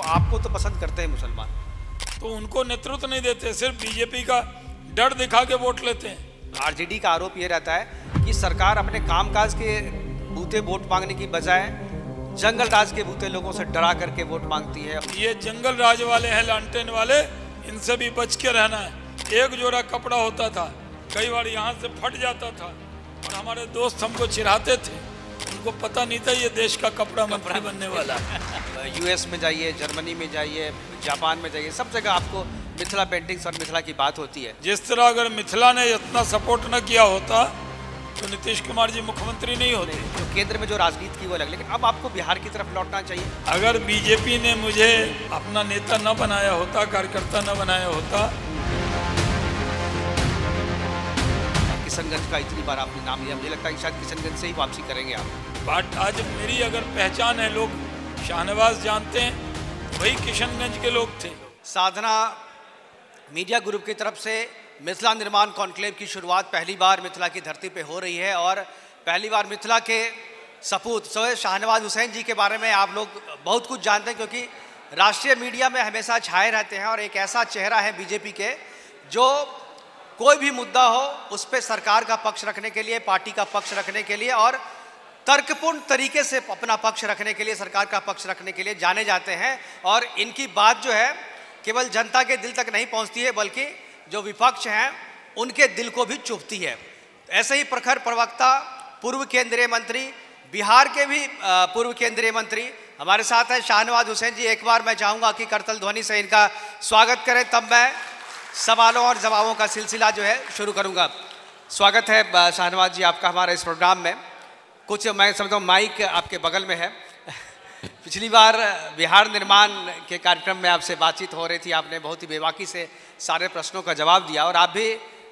आपको तो पसंद करते हैं मुसलमान, तो उनको नेतृत्व नहीं देते, सिर्फ बीजेपी का डर दिखा के वोट लेते हैं। आरजेडी का आरोप ये रहता है कि सरकार अपने कामकाज के बूते वोट मांगने की बजाय जंगल राज के बूते लोगों से डरा करके वोट मांगती है। ये जंगल राज वाले हैं, लालटेन वाले, इनसे भी बच के रहना है। एक जोड़ा कपड़ा होता था, कई बार यहाँ से फट जाता था और हमारे दोस्त हमको चिढ़ाते थे, उनको पता नहीं था ये देश का कपड़ा मंत्री बनने वाला है। यूएस में जाइए, जर्मनी में जाइए, जापान में जाइए, सब जगह आपको मिथिला पेंटिंग्स और मिथिला की बात होती है। जिस तरह अगर मिथिला ने इतना सपोर्ट न किया होता तो नीतीश कुमार जी मुख्यमंत्री नहीं होते। जो केंद्र में जो राजनीति की वो अलग, लेकिन अब आपको बिहार की तरफ लौटना चाहिए। अगर बीजेपी ने मुझे अपना नेता न बनाया होता, कार्यकर्ता न बनाया होता। किशनगंज का इतनी बार आपने नाम लिया, मुझे लगता है कि शायद किशनगंज से ही वापसी करेंगे आप। बट आज मेरी अगर पहचान है, लोग शाहनवाज जानते हैं, वही किशनगंज के लोग थे। साधना मीडिया ग्रुप की तरफ से मिथिला निर्माण कॉन्क्लेव की शुरुआत पहली बार मिथिला की धरती पे हो रही है और पहली बार मिथिला के सपूत सैयद शाहनवाज हुसैन जी के बारे में आप लोग बहुत कुछ जानते हैं, क्योंकि राष्ट्रीय मीडिया में हमेशा छाए रहते हैं और एक ऐसा चेहरा है बीजेपी के जो कोई भी मुद्दा हो उस पर सरकार का पक्ष रखने के लिए, पार्टी का पक्ष रखने के लिए और तर्कपूर्ण तरीके से अपना पक्ष रखने के लिए, सरकार का पक्ष रखने के लिए जाने जाते हैं। और इनकी बात जो है केवल जनता के दिल तक नहीं पहुंचती है, बल्कि जो विपक्ष हैं उनके दिल को भी चुभती है। ऐसे ही प्रखर प्रवक्ता, पूर्व केंद्रीय मंत्री, बिहार के भी पूर्व केंद्रीय मंत्री हमारे साथ हैं शाहनवाज हुसैन जी। एक बार मैं चाहूँगा कि करतल ध्वनि से इनका स्वागत करें, तब मैं सवालों और जवाबों का सिलसिला जो है शुरू करूँगा। स्वागत है शाहनवाज जी आपका हमारे इस प्रोग्राम में। कुछ मैं समझता हूँ माइक आपके बगल में है। पिछली बार बिहार निर्माण के कार्यक्रम में आपसे बातचीत हो रही थी, आपने बहुत ही बेबाकी से सारे प्रश्नों का जवाब दिया और आप भी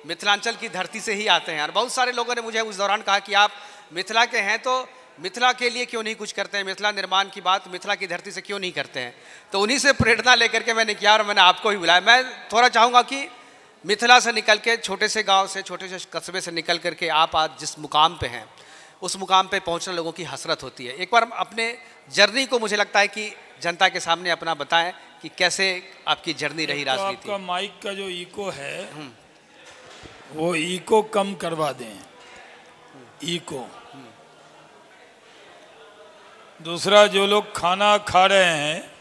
मिथिलांचल की धरती से ही आते हैं। और बहुत सारे लोगों ने मुझे उस दौरान कहा कि आप मिथिला के हैं तो मिथिला के लिए क्यों नहीं कुछ करते हैं, मिथिला निर्माण की बात मिथिला की धरती से क्यों नहीं करते हैं। तो उन्हीं से प्रेरणा लेकर के मैंने किया और मैंने आपको ही बुलाया। मैं थोड़ा चाहूँगा कि मिथिला से निकल के, छोटे से गाँव से, छोटे से कस्बे से निकल करके आप आज जिस मुकाम पर हैं उस मुकाम पे पहुंचना लोगों की हसरत होती है। एक बार अपने जर्नी को मुझे लगता है कि जनता के सामने अपना बताएं कि कैसे आपकी जर्नी रही राजनीति। आपका माइक का जो इको है वो इको कम करवा दें, इको। दूसरा, जो लोग खाना खा रहे हैं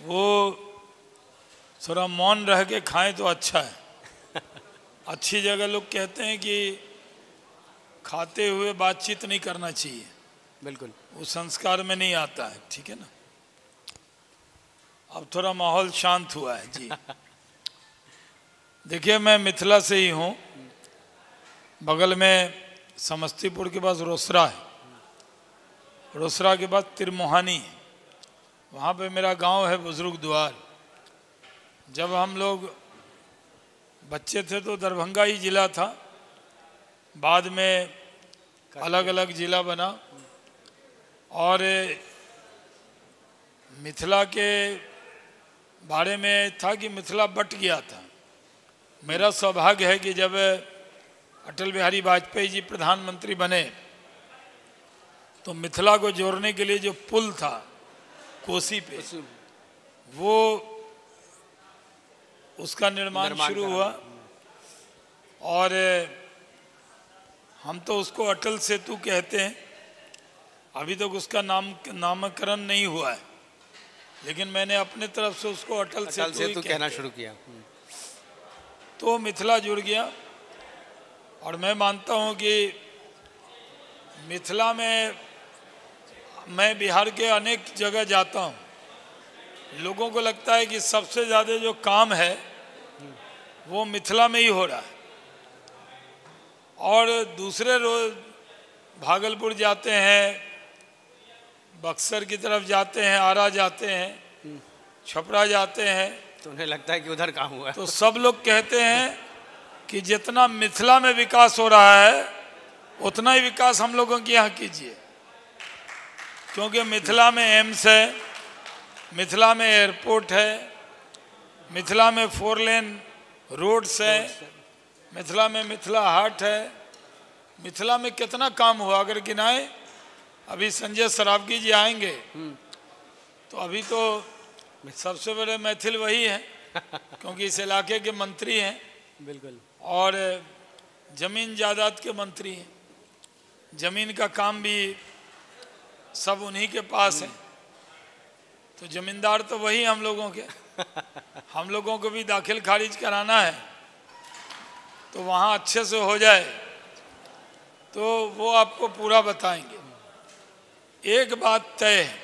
वो थोड़ा मौन रह के खाएं तो अच्छा है। अच्छी जगह लोग कहते हैं कि खाते हुए बातचीत नहीं करना चाहिए, बिल्कुल वो संस्कार में नहीं आता है, ठीक है ना। अब थोड़ा माहौल शांत हुआ है जी। देखिए, मैं मिथिला से ही हूँ, बगल में समस्तीपुर के पास रोसड़ा है, रोसड़ा के बाद तिरमोहानी है, वहाँ पे मेरा गांव है बुजुर्ग द्वार। जब हम लोग बच्चे थे तो दरभंगा ही जिला था, बाद में अलग अलग जिला बना और मिथिला के बारे में था कि मिथिला बट गया था। मेरा सौभाग्य है कि जब अटल बिहारी वाजपेयी जी प्रधानमंत्री बने तो मिथिला को जोड़ने के लिए जो पुल था कोसी पे, वो उसका निर्माण शुरू हुआ और हम तो उसको अटल सेतु कहते हैं। अभी तक उसका नामकरण नहीं हुआ है, लेकिन मैंने अपने तरफ से उसको अटल सेतु कहना शुरू किया। तो मिथिला जुड़ गया और मैं मानता हूँ कि मिथिला में, मैं बिहार के अनेक जगह जाता हूँ, लोगों को लगता है कि सबसे ज़्यादा जो काम है वो मिथिला में ही हो रहा है। और दूसरे रोज भागलपुर जाते हैं, बक्सर की तरफ जाते हैं, आरा जाते हैं, छपरा जाते हैं, तो उन्हें लगता है कि उधर काम हुआ है। तो सब लोग कहते हैं कि जितना मिथिला में विकास हो रहा है उतना ही विकास हम लोगों के यहाँ कीजिए, क्योंकि मिथिला में एम्स है, मिथिला में एयरपोर्ट है, मिथिला में 4 लेन रोड्स है, मिथिला में मिथिला हाट है। मिथिला में कितना काम हुआ अगर गिनाए। अभी संजय सरावगी जी आएंगे तो अभी तो सबसे बड़े मैथिल वही हैं क्योंकि इस इलाके के मंत्री हैं बिल्कुल। और जमीन जायदाद के मंत्री हैं। जमीन का काम भी सब उन्हीं के पास है, तो जमींदार तो वही हम लोगों के। हम लोगों को भी दाखिल खारिज कराना है तो वहाँ अच्छे से हो जाए तो वो आपको पूरा बताएंगे। एक बात तय है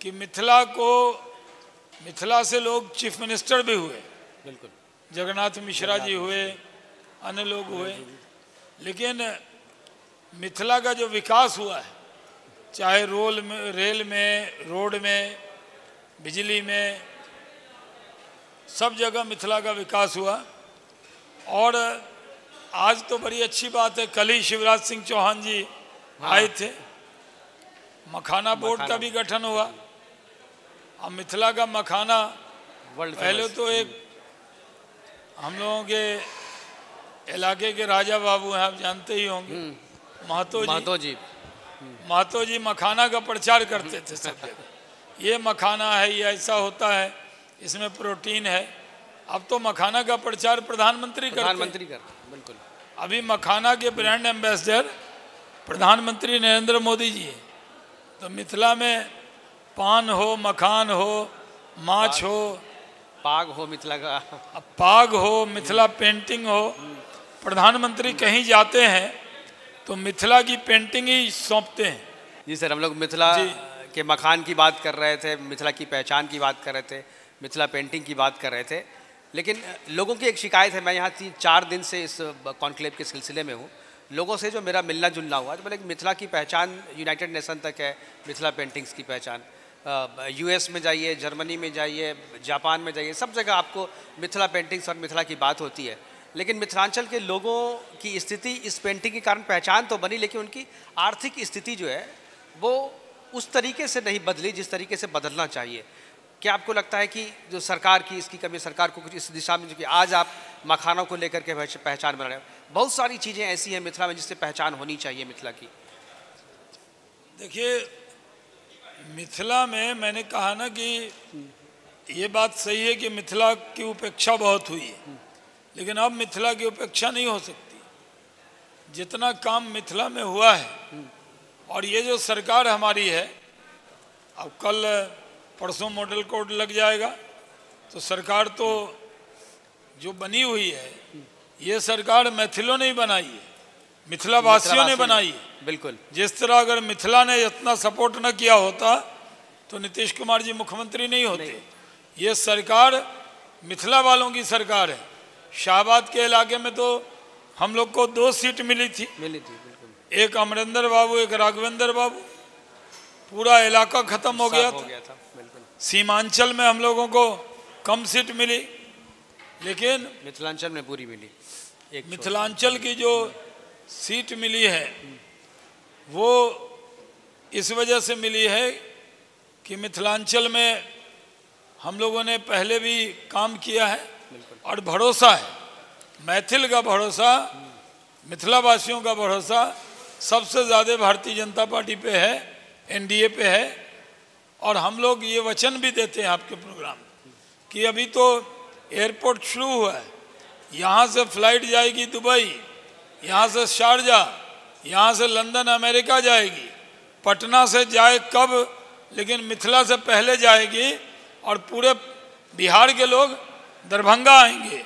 कि मिथिला से लोग चीफ मिनिस्टर भी हुए, बिल्कुल, जगन्नाथ मिश्रा जी हुए, अन्य लोग हुए, लेकिन मिथिला का जो विकास हुआ है, चाहे रेल में, रोड में, बिजली में, सब जगह मिथिला का विकास हुआ। और आज तो बड़ी अच्छी बात है, कल ही शिवराज सिंह चौहान जी आए थे, मखाना बोर्ड का भी गठन हुआ। अब मिथिला का मखाना पहले तो एक हम लोगों के इलाके के राजा बाबू हैं, आप जानते ही होंगे, महतो जी मखाना का प्रचार करते थे सब जगह। ये मखाना है, ये ऐसा होता है, इसमें प्रोटीन है। अब तो मखाना का प्रचार प्रधानमंत्री करते हैं। बिल्कुल। अभी मखाना के ब्रांड एम्बेसडर प्रधानमंत्री नरेंद्र मोदी जी हैं। तो मिथिला में पान हो, मखान हो, माछ हो, पाग हो मिथिला का, पाग हो, मिथिला पेंटिंग हो, प्रधानमंत्री कहीं जाते हैं तो मिथिला की पेंटिंग ही सौंपते हैं। जी सर, हम लोग मिथिला के मखान की बात कर रहे थे, मिथिला की पहचान की बात कर रहे थे, मिथिला पेंटिंग की बात कर रहे थे, लेकिन लोगों की एक शिकायत है। मैं यहाँ 3-4 दिन से इस कॉन्क्लेव के सिलसिले में हूँ। लोगों से जो मेरा मिलना जुलना हुआ तो बोले कि मिथिला की पहचान यूनाइटेड नेशन तक है, मिथिला पेंटिंग्स की पहचान। यूएस में जाइए, जर्मनी में जाइए, जापान में जाइए, सब जगह आपको मिथिला पेंटिंग्स और मिथिला की बात होती है। लेकिन मिथिलांचल के लोगों की स्थिति इस पेंटिंग के कारण पहचान तो बनी, लेकिन उनकी आर्थिक स्थिति जो है वो उस तरीके से नहीं बदली जिस तरीके से बदलना चाहिए। क्या आपको लगता है कि जो सरकार की इसकी कमी, सरकार को कुछ इस दिशा में, जो कि आज आप मखानों को लेकर के पहचान बना रहे हो, बहुत सारी चीज़ें ऐसी हैं मिथिला में जिससे पहचान होनी चाहिए मिथिला की? देखिए, मिथिला में मैंने कहा ना कि ये बात सही है कि मिथिला की उपेक्षा बहुत हुई है, लेकिन अब मिथिला की उपेक्षा नहीं हो सकती। जितना काम मिथिला में हुआ है, और ये जो सरकार हमारी है, अब कल परसों मॉडल कोड लग जाएगा, तो सरकार तो जो बनी हुई है, ये सरकार मैथिलों ने ही बनाई है, मिथिला वासियों ने बनाई है। बिल्कुल। जिस तरह अगर मिथिला ने इतना सपोर्ट न किया होता तो नीतीश कुमार जी मुख्यमंत्री नहीं होते। ये सरकार मिथिला वालों की सरकार है। शाहबाद के इलाके में तो हम लोग को 2 सीट मिली थी बिल्कुल। एक अमरिंदर बाबू, एक राघवेंद्र बाबू, पूरा इलाका खत्म हो गया था। सीमांचल में हम लोगों को कम सीट मिली, लेकिन मिथिलांचल में पूरी मिली। मिथिलांचल की जो सीट मिली है वो इस वजह से मिली है कि मिथिलांचल में हम लोगों ने पहले भी काम किया है और भरोसा है, मैथिल का भरोसा, मिथिला वासियों का भरोसा सबसे ज़्यादा भारतीय जनता पार्टी पे है, एनडीए पे है। और हम लोग ये वचन भी देते हैं आपके प्रोग्राम कि अभी तो एयरपोर्ट शुरू हुआ है, यहाँ से फ्लाइट जाएगी दुबई, यहाँ से शारजा, यहाँ से लंदन अमेरिका जाएगी, पटना से जाए कब, लेकिन मिथिला से पहले जाएगी और पूरे बिहार के लोग दरभंगा आएंगे।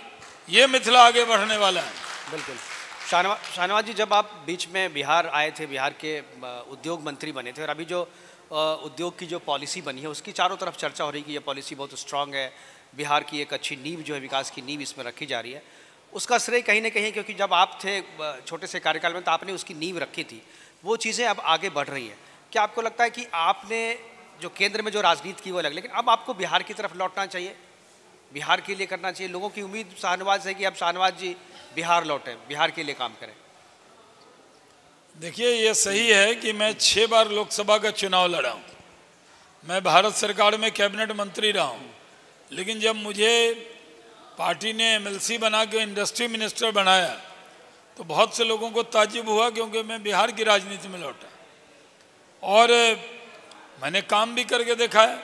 ये मिथिला आगे बढ़ने वाला है। बिल्कुल। शाहनवाज जी, जब आप बीच में बिहार आए थे, बिहार के उद्योग मंत्री बने थे, और अभी जो उद्योग की जो पॉलिसी बनी है उसकी चारों तरफ चर्चा हो रही है कि ये पॉलिसी बहुत स्ट्रांग है, बिहार की एक अच्छी नींव जो है, विकास की नींव इसमें रखी जा रही है। उसका श्रेय कहीं ना कहीं, क्योंकि जब आप थे छोटे से कार्यकाल में तो आपने उसकी नींव रखी थी, वो चीज़ें अब आगे बढ़ रही हैं। क्या आपको लगता है कि आपने जो केंद्र में जो राजनीति की वो अलग, लेकिन अब आपको बिहार की तरफ लौटना चाहिए, बिहार के लिए करना चाहिए? लोगों की उम्मीद शाहनवाज है कि अब शाहनवाज जी बिहार लौटें, बिहार के लिए काम करें। देखिए, ये सही है कि मैं 6 बार लोकसभा का चुनाव लड़ा हूँ, मैं भारत सरकार में कैबिनेट मंत्री रहा हूँ, लेकिन जब मुझे पार्टी ने एमएलसी बना के इंडस्ट्री मिनिस्टर बनाया तो बहुत से लोगों को ताज्जुब हुआ, क्योंकि मैं बिहार की राजनीति में लौटा। और मैंने काम भी करके देखा है।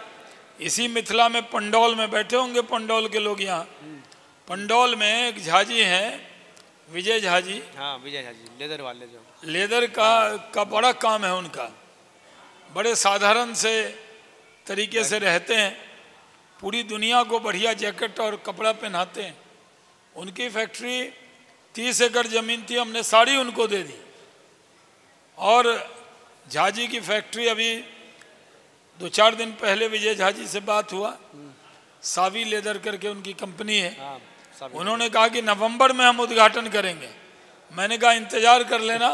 इसी मिथिला में पंडौल में बैठे होंगे पंडौल के लोग यहाँ। पंडौल में एक झाजी हैं, विजय झाजी। हाँ, विजय झाजी लेदर वाले जो लेदर का बड़ा काम है उनका। बड़े साधारण से तरीके से रहते हैं, पूरी दुनिया को बढ़िया जैकेट और कपड़ा पहनाते हैं। उनकी फैक्ट्री 30 एकड़ ज़मीन थी, हमने सारी उनको दे दी। और झाजी की फैक्ट्री अभी 2-4 दिन पहले विजय झाजी से बात हुआ, सावी लेदर करके उनकी कंपनी है। उन्होंने कहा कि नवंबर में हम उद्घाटन करेंगे। मैंने कहा इंतज़ार कर लेना।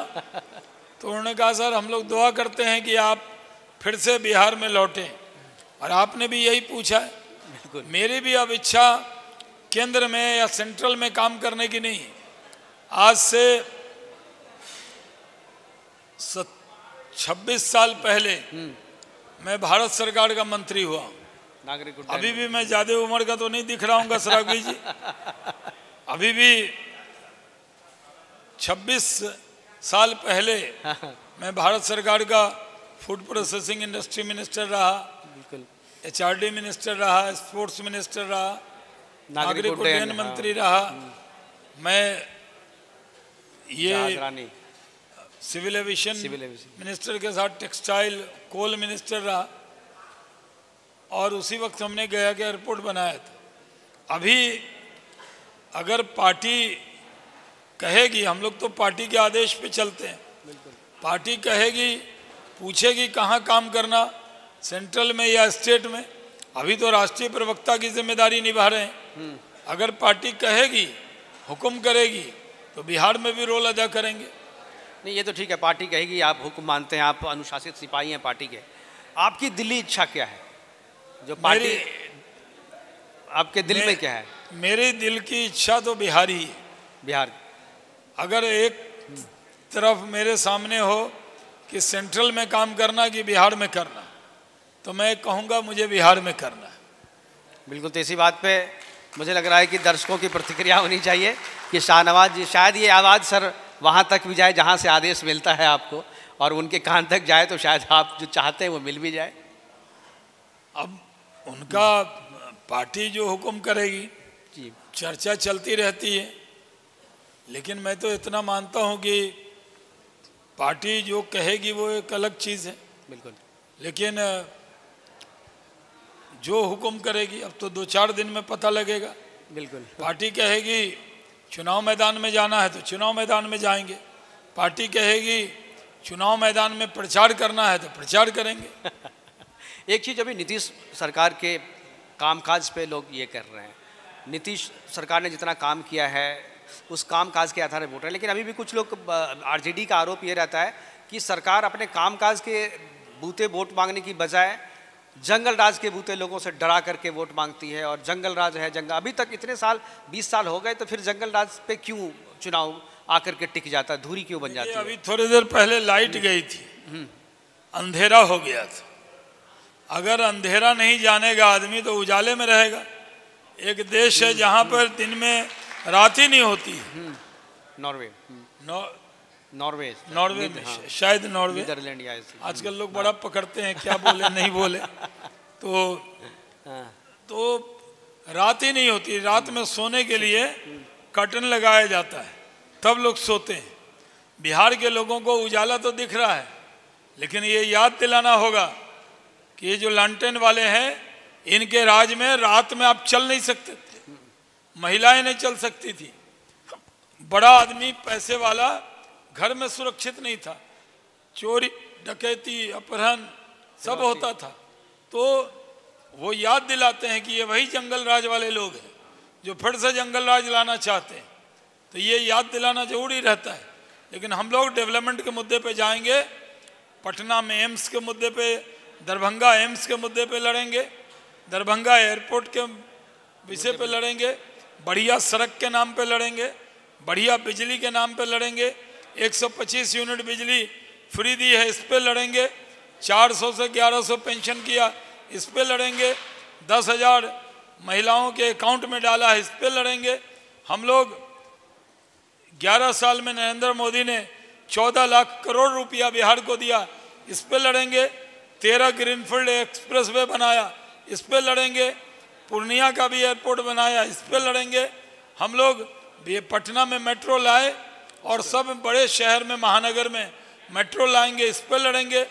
तो उन्होंने कहा सर हम लोग दुआ करते हैं कि आप फिर से बिहार में लौटें। और आपने भी यही पूछा है। मेरी भी अब इच्छा केंद्र में या सेंट्रल में काम करने की नहीं है। आज से 26 साल पहले मैं भारत सरकार का मंत्री हुआ। नागरिक अभी भी मैं ज्यादा उम्र का तो नहीं दिख रहा हूँ सरागी जी। अभी भी 26 साल पहले मैं भारत सरकार का फूड प्रोसेसिंग इंडस्ट्री मिनिस्टर रहा, HRD मिनिस्टर रहा, स्पोर्ट्स मिनिस्टर रहा, नागरिक उड्डयन मंत्री रहा। मैं ये सिविल एविएशन मिनिस्टर के साथ टेक्सटाइल कोल मिनिस्टर रहा। और उसी वक्त हमने गया के एयरपोर्ट बनाया था। अभी अगर पार्टी कहेगी, हम लोग तो पार्टी के आदेश पे चलते हैं, पार्टी कहेगी, पूछेगी कहाँ काम करना, सेंट्रल में या स्टेट में। अभी तो राष्ट्रीय प्रवक्ता की जिम्मेदारी निभा रहे हैं। अगर पार्टी कहेगी, हुक्म करेगी, तो बिहार में भी रोल अदा करेंगे। नहीं, ये तो ठीक है, पार्टी कहेगी, आप हुक्म मानते हैं, आप अनुशासित सिपाही हैं पार्टी के। आपकी दिल्ली इच्छा क्या है? जो पार्टी आपके दिल में क्या है? मेरे दिल की इच्छा तो बिहार ही है। बिहार। अगर एक तरफ मेरे सामने हो कि सेंट्रल में काम करना कि बिहार में करना, तो मैं कहूँगा मुझे बिहार में करना है। बिल्कुल। तो इसी बात पे मुझे लग रहा है कि दर्शकों की प्रतिक्रिया होनी चाहिए कि शाहनवाज जी, शायद ये आवाज़ सर वहाँ तक भी जाए जहाँ से आदेश मिलता है आपको, और उनके कान तक जाए तो शायद आप जो चाहते हैं वो मिल भी जाए। अब उनका पार्टी जो हुक्म करेगी जी, चर्चा चलती रहती है। लेकिन मैं तो इतना मानता हूँ कि पार्टी जो कहेगी वो एक अलग चीज़ है। बिल्कुल। लेकिन जो हुक्म करेगी, अब तो 2-4 दिन में पता लगेगा। बिल्कुल। पार्टी कहेगी चुनाव मैदान में जाना है तो चुनाव मैदान में जाएंगे। पार्टी कहेगी चुनाव मैदान में प्रचार करना है तो प्रचार करेंगे। एक चीज़ अभी नीतीश सरकार के कामकाज पे लोग ये कर रहे हैं, नीतीश सरकार ने जितना काम किया है उस कामकाज के आधार पर वोट है। लेकिन अभी भी कुछ लोग, RJD का आरोप ये रहता है कि सरकार अपने कामकाज के बूते वोट मांगने की बजाय जंगल राज के बूते लोगों से डरा करके वोट मांगती है। और जंगल राज है, जंगल अभी तक इतने साल 20 साल हो गए, तो फिर जंगल राज पे क्यों चुनाव आकर के टिक जाता, धुरी क्यों बन जाती है? अभी थोड़ी देर पहले लाइट गई थी, अंधेरा हो गया था। अगर अंधेरा नहीं जानेगा आदमी तो उजाले में रहेगा। एक देश है जहाँ पर दिन में रात ही नहीं होती है। नॉर्वे। नॉर्वे में, हाँ। शायद नॉर्वे, नीदरलैंड या आजकल लोग बड़ा पकड़ते हैं क्या बोले नहीं बोले। तो रात ही नहीं होती। रात में सोने के लिए कर्टन लगाया जाता है, तब लोग सोते हैं। बिहार के लोगों को उजाला तो दिख रहा है, लेकिन ये याद दिलाना होगा कि ये जो लालटेन वाले हैं, इनके राज में रात में आप चल नहीं सकते थे, महिलाएं नहीं चल सकती थी। बड़ा आदमी, पैसे वाला घर में सुरक्षित नहीं था, चोरी डकैती अपहरण सब होता था। तो वो याद दिलाते हैं कि ये वही जंगल राज वाले लोग हैं जो फिर से जंगल राज लाना चाहते हैं। तो ये याद दिलाना जरूरी रहता है। लेकिन हम लोग डेवलपमेंट के मुद्दे पे जाएंगे, पटना में एम्स के मुद्दे पे, दरभंगा एम्स के मुद्दे पे लड़ेंगे, दरभंगा एयरपोर्ट के विषय पे लड़ेंगे, बढ़िया सड़क के नाम पे लड़ेंगे, बढ़िया बिजली के नाम पे लड़ेंगे, 125 यूनिट बिजली फ्री दी है इस पे लड़ेंगे, 400 से 1100 पेंशन किया इस पे लड़ेंगे, 10,000 महिलाओं के अकाउंट में डाला है इस पे लड़ेंगे। हम लोग 11 साल में नरेंद्र मोदी ने 14 लाख करोड़ रुपया बिहार को दिया, इस पे लड़ेंगे। 13 ग्रीनफील्ड एक्सप्रेसवे बनाया, इस पे लड़ेंगे। पूर्णिया का भी एयरपोर्ट बनाया, इस पे लड़ेंगे। हम लोग ये पटना में मेट्रो लाए और सब बड़े शहर में, महानगर में मेट्रो लाएंगे, इस पे लड़ेंगे।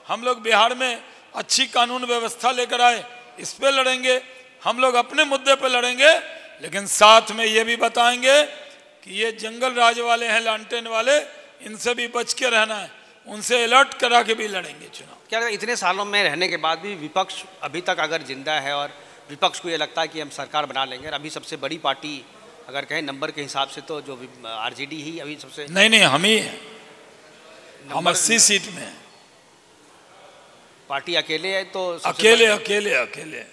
हम लोग बिहार में अच्छी कानून व्यवस्था लेकर आए, इस पे लड़ेंगे। हम लोग अपने मुद्दे पे लड़ेंगे, लेकिन साथ में ये भी बताएंगे कि ये जंगल राज वाले हैं, लालटेन वाले, इनसे भी बच के रहना है, उनसे अलर्ट करा के भी लड़ेंगे चुनाव। क्या इतने सालों में रहने के बाद भी विपक्ष अभी तक अगर जिंदा है और विपक्ष को ये लगता है कि हम सरकार बना लेंगे, अभी सबसे बड़ी पार्टी अगर कहें नंबर के हिसाब से तो जो आरजेडी ही अभी सबसे, नहीं हम ही हैं, हम 80 सीट में हैं। पार्टी अकेले है तो अकेले।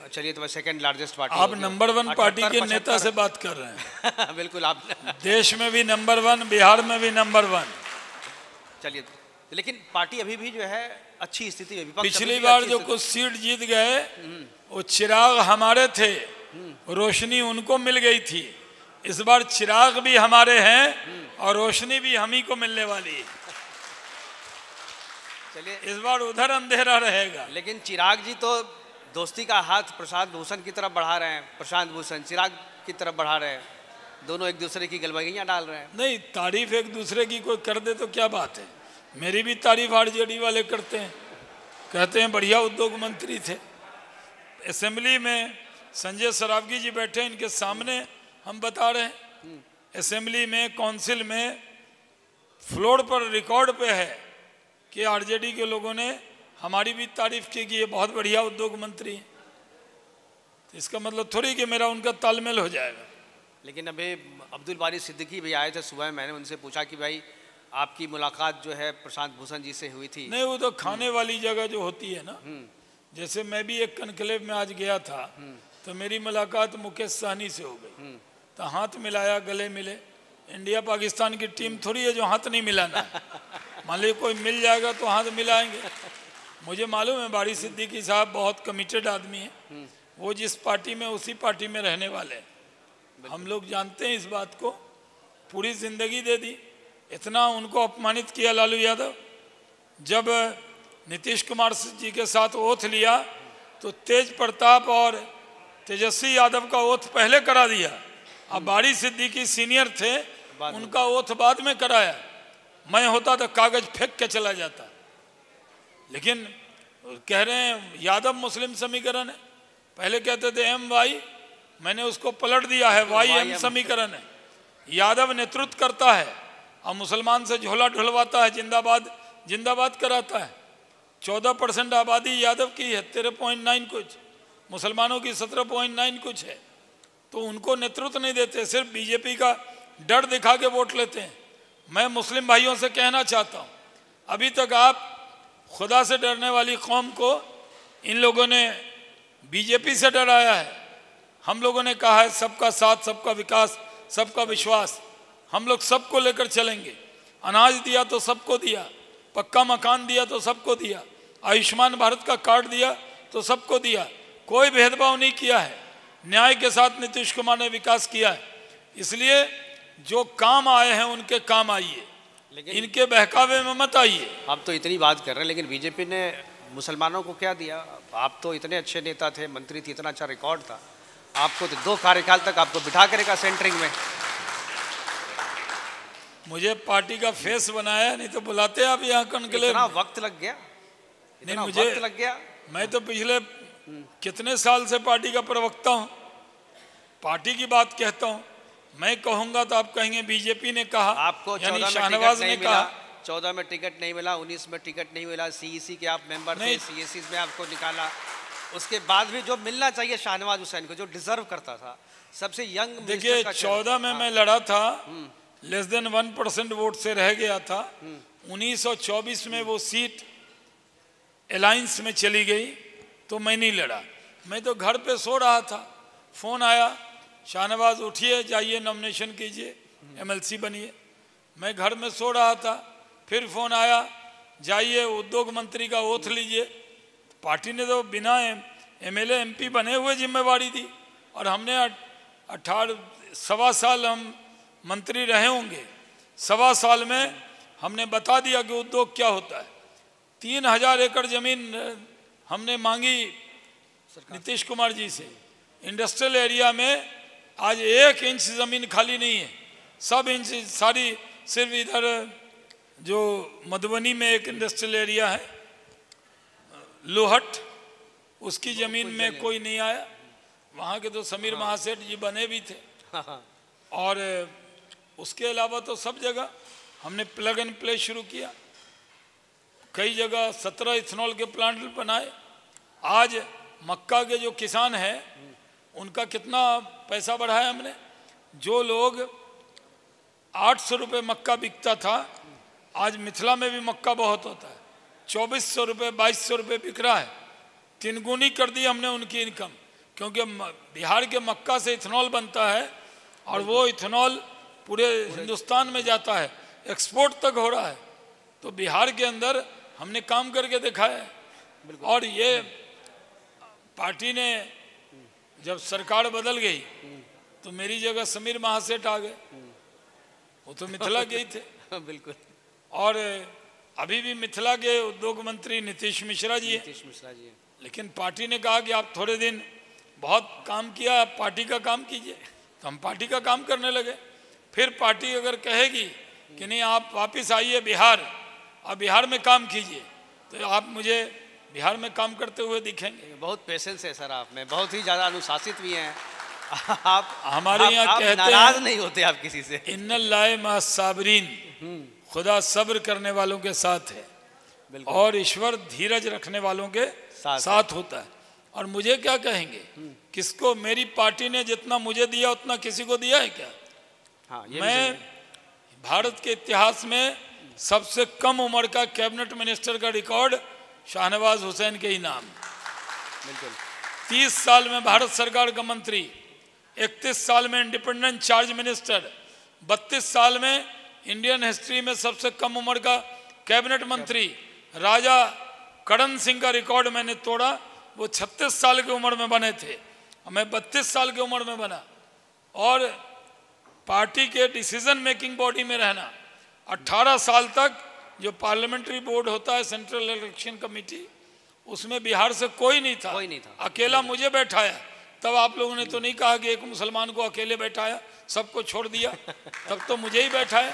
चलिए, तो सेकंड लार्जेस्ट पार्टी। आप नंबर 1 पार्टी के नेता से बात कर रहे हैं। बिल्कुल, आप देश में भी नंबर 1, बिहार में भी नंबर 1। चलिए, लेकिन पार्टी अभी भी जो है अच्छी स्थिति में। पिछली बार जो कुछ सीट जीत गए वो चिराग हमारे थे, रोशनी उनको मिल गई थी। इस बार चिराग भी हमारे हैं और रोशनी भी हम ही को मिलने वाली है। चलिए, इस बार उधर अंधेरा रहेगा। लेकिन चिराग जी तो दोस्ती का हाथ प्रशांत भूषण की तरफ बढ़ा रहे हैं, प्रशांत भूषण चिराग की तरफ बढ़ा रहे हैं, दोनों एक दूसरे की गलबगियां डाल रहे हैं। नहीं, तारीफ एक दूसरे की कोई कर दे तो क्या बात है। मेरी भी तारीफ आरजेडी वाले करते हैं, कहते हैं बढ़िया उद्योग मंत्री थे। असेंबली में संजय सरावगी जी बैठे, इनके सामने हम बता रहे हैं, असेंबली में, काउंसिल में, फ्लोर पर रिकॉर्ड पे है कि आरजेडी के लोगों ने हमारी भी तारीफ की कि ये बहुत बढ़िया उद्योग मंत्री हैं। तो इसका मतलब थोड़ी कि मेरा उनका तालमेल हो जाएगा। लेकिन अभी अब्दुल बारी सिद्दीकी भी आए थे सुबह, मैंने उनसे पूछा कि भाई आपकी मुलाकात जो है प्रशांत भूषण जी से हुई थी? नहीं, वो तो खाने वाली जगह जो होती है ना, जैसे मैं भी एक कनक्लेव में आज गया था, तो मेरी मुलाकात मुकेश सहनी से हो गई, तो हाथ मिलाया, गले मिले। इंडिया पाकिस्तान की टीम थोड़ी है जो हाथ नहीं मिलाना है। मान लीजिए कोई मिल जाएगा तो हाथ मिलाएंगे। मुझे मालूम है बारी सिद्दीकी साहब बहुत कमिटेड आदमी है, वो जिस पार्टी में उसी पार्टी में रहने वाले हैं। हम लोग जानते हैं इस बात को, पूरी जिंदगी दे दी। इतना उनको अपमानित किया लालू यादव। जब नीतीश कुमार जी के साथ ओथ लिया तो तेज प्रताप और तेजस्वी यादव का ओथ पहले करा दिया। अब बारी सिद्दीकी सीनियर थे, उनका ओथ बाद में कराया। मैं होता तो कागज फेंक के चला जाता। लेकिन कह रहे हैं यादव मुस्लिम समीकरण है, पहले कहते थे MY, मैंने उसको पलट दिया है, YM समीकरण है। यादव नेतृत्व करता है और मुसलमान से झोला ढुलवाता है, जिंदाबाद जिंदाबाद कराता है। 14% आबादी यादव की है, 13.9 कुछ, मुसलमानों की 17.9 कुछ है। तो उनको नेतृत्व नहीं देते, सिर्फ बीजेपी का डर दिखा के वोट लेते हैं। मैं मुस्लिम भाइयों से कहना चाहता हूँ, अभी तक आप खुदा से डरने वाली कौम को इन लोगों ने बीजेपी से डराया है। हम लोगों ने कहा है सबका साथ, सबका विकास, सबका विश्वास। हम लोग सबको लेकर चलेंगे। अनाज दिया तो सबको दिया, पक्का मकान दिया तो सबको दिया, आयुष्मान भारत का कार्ड दिया तो सबको दिया, कोई भेदभाव नहीं किया है। न्याय के साथ नीतीश कुमार ने विकास किया है। इसलिए जो काम आए हैं उनके काम आइए, लेकिन इनके बहकावे में मत आइए। आप तो इतनी बात कर रहे हैं, लेकिन बीजेपी ने मुसलमानों को क्या दिया? आप तो इतने अच्छे नेता थे, मंत्री थे, इतना अच्छा रिकॉर्ड था, आपको तो 2 कार्यकाल तक आपको बिठा के रखा सेंटरिंग में। मुझे पार्टी का फेस बनाया, नहीं तो बुलाते आप यहाँ कनकले। इतना वक्त लग गया, नहीं मुझे वक्त लग गया। मैं तो पिछले कितने साल से पार्टी का प्रवक्ता हूँ, पार्टी की बात कहता हूँ। मैं कहूँगा तो आप कहेंगे बीजेपी ने कहा, आपको यानी शाहनवाज ने कहा। 14 में टिकट नहीं मिला, 19 में टिकट नहीं मिला, CEC के आप मेंबर थे, CEC में आपको निकाला। उसके बाद भी जो मिलना चाहिए शाहनवाज हुसैन को, जो डिजर्व करता था, सबसे यंग। देखिए 14 में मैं लड़ा था, लेस देन 1% वोट से रह गया था। 1924 में वो सीट अलायंस में चली गई तो मैं नहीं लड़ा। मैं तो घर पे सो रहा था, फोन आया, शाहनवाज उठिए, जाइए नॉमिनेशन कीजिए, MLC बनिए। मैं घर में सो रहा था, फिर फोन आया, जाइए उद्योग मंत्री का ओथ लीजिए। पार्टी ने तो बिना MLA MP बने हुए जिम्मेवारी दी, और हमने 18 साल हम मंत्री रहे होंगे। 1.25 साल में हमने बता दिया कि उद्योग क्या होता है। 3000 एकड़ जमीन हमने मांगी नीतीश कुमार जी से। इंडस्ट्रियल एरिया में आज 1 इंच ज़मीन खाली नहीं है, सब इंच सारी, सिर्फ इधर जो मधुबनी में एक इंडस्ट्रियल एरिया है लोहट, उसकी ज़मीन में कोई नहीं आया। वहाँ के तो समीर महासेठ जी बने भी थे। और उसके अलावा तो सब जगह हमने प्लग एंड प्ले शुरू किया। कई जगह 17 इथेनॉल के प्लांट बनाए। आज मक्का के जो किसान हैं उनका कितना पैसा बढ़ाया हमने। जो लोग 800 रुपये मक्का बिकता था, आज मिथिला में भी मक्का बहुत होता है, 2400 रुपये 2200 रुपये बिक रहा है। 3 गुनी कर दी हमने उनकी इनकम, क्योंकि बिहार के मक्का से इथेनॉल बनता है और वो इथेनॉल पूरे हिंदुस्तान में जाता है, एक्सपोर्ट तक हो रहा है। तो बिहार के अंदर हमने काम करके दिखाया है। और ये पार्टी ने जब सरकार बदल गई तो मेरी जगह समीर महासेठ आ गए, वो तो मिथिला के ही थे। बिल्कुल। और अभी भी मिथिला के उद्योग मंत्री नीतीश मिश्रा जी हैं। लेकिन पार्टी ने कहा कि आप थोड़े दिन बहुत काम किया, आप पार्टी का काम कीजिए, तो हम पार्टी का काम करने लगे। फिर पार्टी अगर कहेगी कि नहीं आप वापस आइए बिहार, आप बिहार में काम कीजिए, तो आप मुझे बिहार में काम करते हुए दिखेंगे। बहुत पेशेंस है सर आप में, बहुत ही ज़्यादा अनुशासित भी हैं आप। हमारे यहाँ कहते हैं नाराज नहीं होते आप किसी से। इन्नल्लाह मा साबरीन, खुदा सब्र करने वालों के साथ है और ईश्वर धीरज रखने वालों के साथ होता है। और मुझे क्या कहेंगे, किसको, मेरी पार्टी ने जितना मुझे दिया उतना किसी को दिया है क्या? हाँ, ये मैं भारत के इतिहास में सबसे कम उम्र का कैबिनेट मिनिस्टर का रिकॉर्ड शाहनवाज हुसैन के ही नाम। बिल्कुल। 30 साल में भारत सरकार का मंत्री, 31 साल में इंडिपेंडेंट चार्ज मिनिस्टर, 32 साल में इंडियन हिस्ट्री में सबसे कम उम्र का कैबिनेट मंत्री। राजा करण सिंह का रिकॉर्ड मैंने तोड़ा, वो 36 साल की उम्र में बने थे, मैं 32 साल की उम्र में बना। और पार्टी के डिसीजन मेकिंग बॉडी में रहना, 18 साल तक जो पार्लियामेंट्री बोर्ड होता है, सेंट्रल इलेक्शन कमेटी, उसमें बिहार से कोई नहीं था, अकेला मुझे बैठाया। तब आप लोगों ने तो नहीं कहा कि एक मुसलमान को अकेले बैठाया, सबको छोड़ दिया, तब तो मुझे ही बैठाया,